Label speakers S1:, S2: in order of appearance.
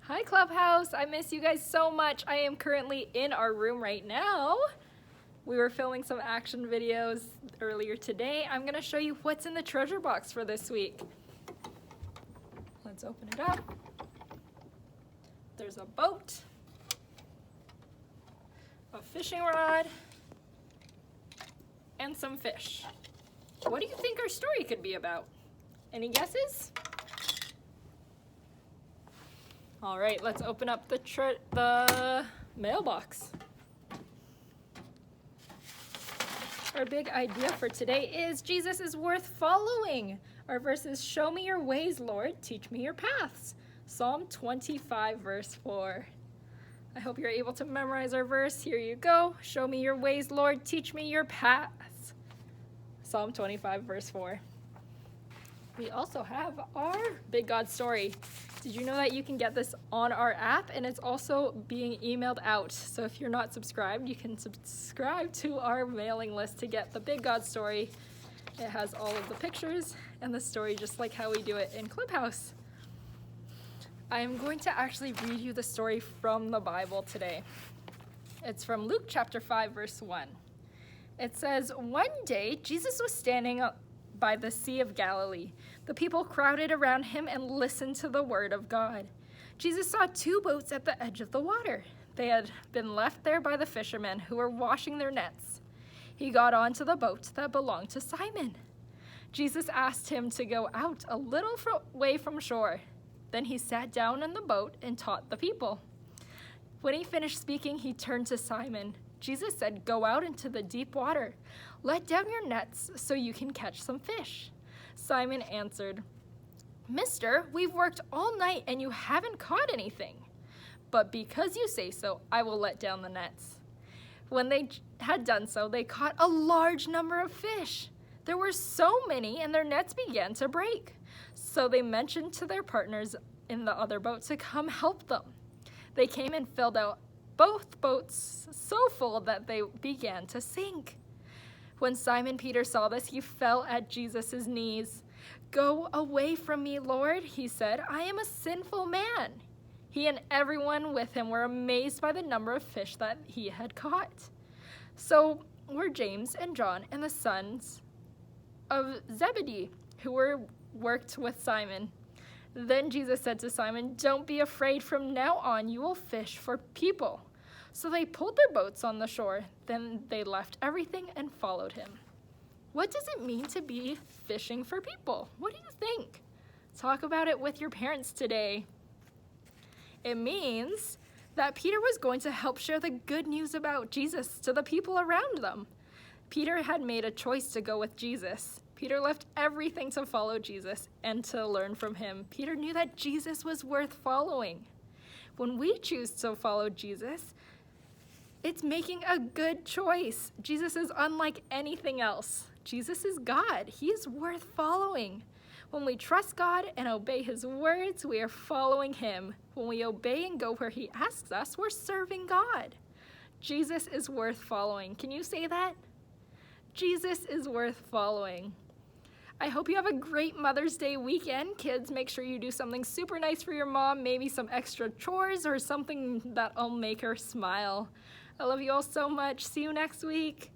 S1: Hi Clubhouse, I miss you guys so much. I am currently in our room right now. We were filming some action videos earlier today. I'm gonna show you what's in the treasure box for this week. Let's open it up. There's a boat, a fishing rod, and some fish. What do you think our story could be about? Any guesses? All right, let's open up the mailbox. Our big idea for today is Jesus is worth following. Our verse is, show me your ways, Lord, teach me your paths. Psalm 25, verse 4. I hope you're able to memorize our verse. Here you go. Show me your ways, Lord, teach me your paths. Psalm 25, verse 4. We also have our Big God story. Did you know that you can get this on our app, and it's also being emailed out? So if you're not subscribed, you can subscribe to our mailing list to get the Big God story. It has all of the pictures and the story just like how we do it in Clubhouse. I'm going to actually read you the story from the Bible today. It's from Luke chapter 5, verse 1. It says, one day Jesus was standing by the Sea of Galilee. The people crowded around him and listened to the word of God. Jesus saw two boats at the edge of the water. They had been left there by the fishermen who were washing their nets. He got onto the boat that belonged to Simon. Jesus asked him to go out a little way from shore. Then he sat down in the boat and taught the people. When he finished speaking, he turned to Simon. Jesus said, go out into the deep water. Let down your nets so you can catch some fish. Simon answered, Mister, we've worked all night and you haven't caught anything. But because you say so, I will let down the nets. When they had done so, they caught a large number of fish. There were so many, and their nets began to break. So they mentioned to their partners in the other boat to come help them. They came and filled out both boats so full that they began to sink. When Simon Peter saw this, he fell at Jesus' knees. Go away from me, Lord, he said. I am a sinful man. He and everyone with him were amazed by the number of fish that he had caught. So were James and John and the sons of Zebedee, who worked with Simon. Then Jesus said to Simon, don't be afraid. From now on, you will fish for people. So they pulled their boats on the shore. Then they left everything and followed him. What does it mean to be fishing for people? What do you think? Talk about it with your parents today. It means that Peter was going to help share the good news about Jesus to the people around them. Peter had made a choice to go with Jesus. Peter left everything to follow Jesus and to learn from him. Peter knew that Jesus was worth following. When we choose to follow Jesus, it's making a good choice. Jesus is unlike anything else. Jesus is God. He is worth following. When we trust God and obey his words, we are following him. When we obey and go where he asks us, we're serving God. Jesus is worth following. Can you say that? Jesus is worth following. I hope you have a great Mother's Day weekend. Kids, make sure you do something super nice for your mom, maybe some extra chores or something that'll make her smile. I love you all so much. See you next week.